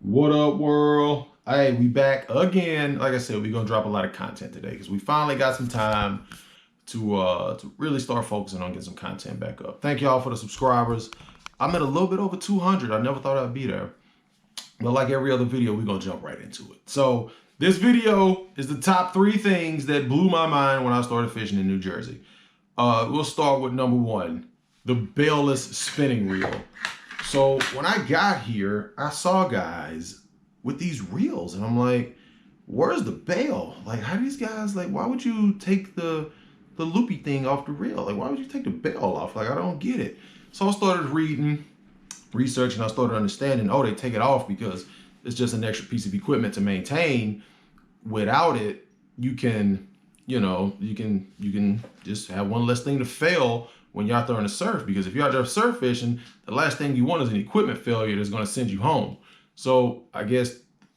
What up, world? Hey, we back again. Like I said, we're gonna drop a lot of content today because we finally got some time to really start focusing on getting some content back up. Thank y'all for the subscribers. I'm at a little bit over 200. I never thought I'd be there, but like every other video, we're gonna jump right into it. So this video is the top 3 things that blew my mind when I started fishing in New Jersey. We'll start with number 1, the Bailless spinning reel. So when I got here, I saw guys with these reels and I'm like, where's the bail? Like, how do these guys, like, why would you take the loopy thing off the reel? Like, why would you take the bail off? Like, I don't get it. So I started reading, researching, I started understanding, oh, they take it off because it's just an extra piece of equipment to maintain. Without it, you can, you can just have one less thing to fail when you're out there on the surf, because if you're out there surf fishing, the last thing you want is an equipment failure that's going to send you home. So I guess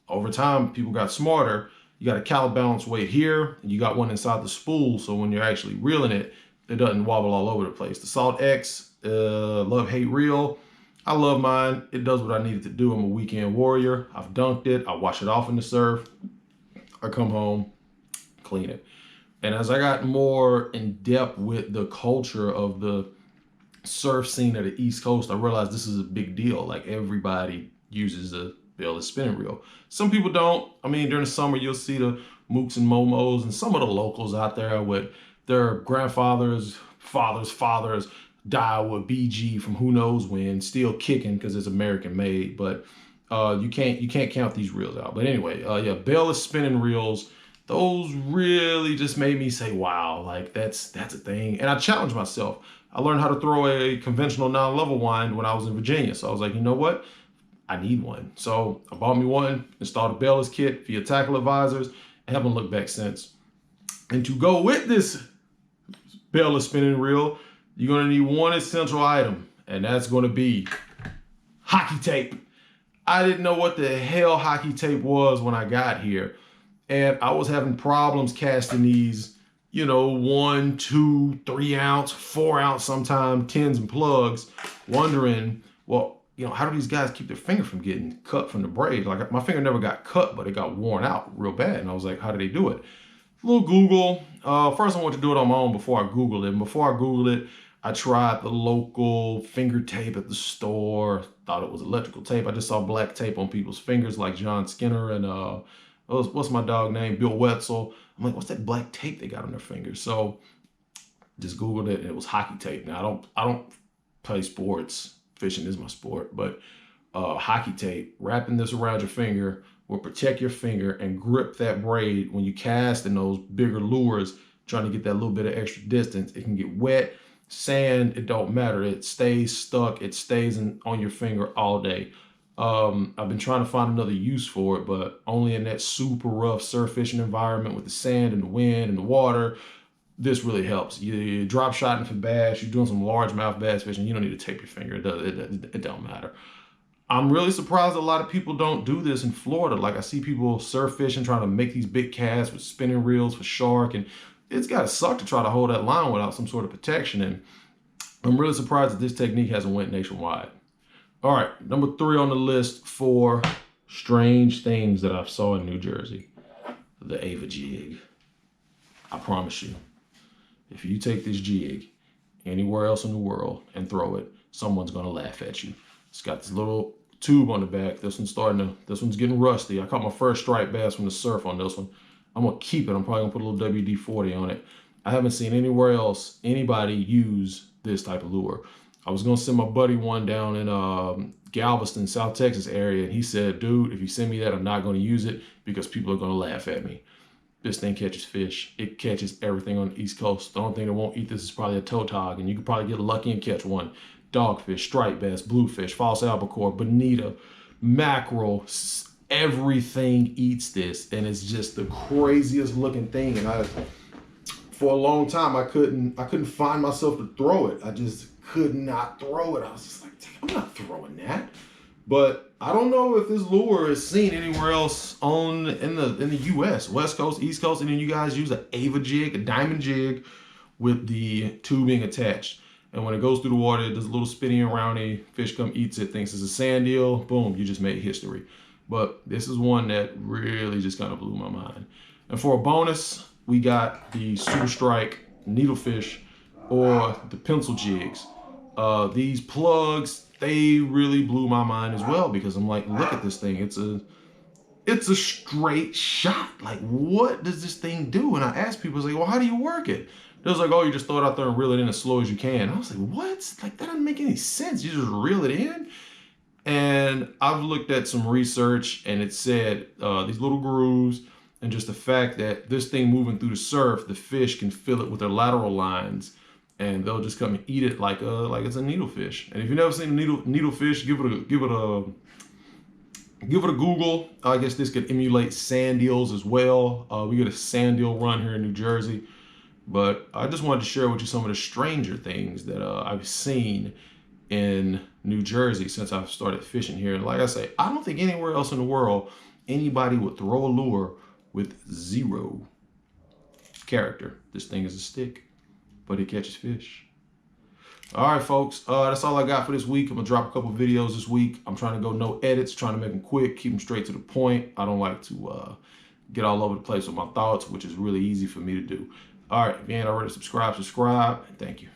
over time, people got smarter. You got a counterbalance weight here, and you got one inside the spool, so when you're actually reeling it, it doesn't wobble all over the place. The Salt X, love-hate reel. I love mine. It does what I need it to do. I'm a weekend warrior. I've dunked it. I wash it off in the surf. I come home, clean it. And as I got more in depth with the culture of the surf scene of the East Coast, I realized this is a big deal. Like, everybody uses a Bailless spinning reel. Some people don't. I mean, during the summer, you'll see the Mooks and Momos and some of the locals out there with their grandfathers, fathers die with BG from who knows when, still kicking because it's American made. But you can't count these reels out. But anyway, yeah, Bailless spinning reels. Those really just made me say, wow, like that's a thing. And I challenged myself. I learned how to throw a conventional non-level wind when I was in Virginia. So I was like, you know what? I need one. So I bought me one, installed a Bailless kit via Tackle Advisors, and haven't looked back since. And to go with this Bailless spinning reel, you're gonna need one essential item, and that's gonna be hockey tape. I didn't know what the hell hockey tape was when I got here. And I was having problems casting these, 1, 2, 3 ounce, 4 ounce, sometimes 10s and plugs, wondering, well, how do these guys keep their finger from getting cut from the braid? Like, my finger never got cut, but it got worn out real bad. And I was like, how do they do it? A little Google. First, I wanted to do it on my own before I Googled it. And before I Googled it, I tried the local finger tape at the store. Thought it was electrical tape. I just saw black tape on people's fingers like John Skinner and what's my dog name? Bill Wetzel. I'm like, what's that black tape they got on their fingers? So just Googled it, and it was hockey tape. Now I don't play sports. Fishing is my sport, but hockey tape, wrapping this around your finger will protect your finger and grip that braid when you cast in those bigger lures, trying to get that little bit of extra distance. It can get wet, sand, it don't matter. It stays stuck. It stays on your finger all day. I've been trying to find another use for it, but only in that super rough surf fishing environment with the sand and the wind and the water. This really helps. You're drop shotting for bass, you're doing some largemouth bass fishing, you don't need to tape your finger. It don't matter. I'm really surprised a lot of people don't do this in Florida. Like, I see people surf fishing, trying to make these big casts with spinning reels for shark, and it's gotta suck to try to hold that line without some sort of protection. And I'm really surprised that this technique hasn't went nationwide. All right, number 3 on the list for strange things that I saw in New Jersey, the Ava Jig. I promise you, if you take this jig anywhere else in the world and throw it, someone's gonna laugh at you. It's got this little tube on the back. This one's getting rusty. I caught my first striped bass from the surf on this one. I'm gonna keep it. I'm probably gonna put a little WD-40 on it. I haven't seen anywhere else anybody use this type of lure. I was gonna send my buddy one down in Galveston, South Texas area, and he said, dude, if you send me that, I'm not gonna use it because people are gonna laugh at me. This thing catches fish. It catches everything on the East Coast. The only thing that won't eat this is probably a tautog, and you could probably get lucky and catch one. Dogfish, striped bass, bluefish, false albacore, bonita, mackerel, everything eats this, and it's just the craziest looking thing. And for a long time, I couldn't find myself to throw it. I just could not throw it. I was just like, I'm not throwing that. But I don't know if this lure is seen anywhere else in the U.S. West Coast, East Coast, and then you guys use an Ava jig, a diamond jig with the tubing attached. And when it goes through the water, it does a little spinning around. A fish come eats it, thinks it's a sand eel. Boom, you just made history. But this is one that really just kind of blew my mind. And for a bonus, we got the Super Strike needlefish or the pencil jigs. These plugs, they really blew my mind as well, because I'm like, look at this thing. It's a straight shot. Like, what does this thing do? And I asked people, I was like, well, how do you work it? They was like, oh, you just throw it out there and reel it in as slow as you can. I was like, what? Like, that doesn't make any sense. You just reel it in? And I've looked at some research, and it said these little grooves, and just the fact that this thing moving through the surf, the fish can feel it with their lateral lines, and they'll just come and eat it like it's a needlefish. And if you've never seen a needlefish, give it a Google. I guess this could emulate sand eels as well. We get a sand eel run here in New Jersey. But I just wanted to share with you some of the stranger things that I've seen in New Jersey since I've started fishing here. And like I say, I don't think anywhere else in the world anybody would throw a lure with zero character. This thing is a stick, but it catches fish. All right, folks, that's all I got for this week. I'm gonna drop a couple videos this week. I'm trying to go no edits, trying to make them quick, keep them straight to the point. I don't like to get all over the place with my thoughts, which is really easy for me to do. All right, if you ain't already subscribed, and thank you.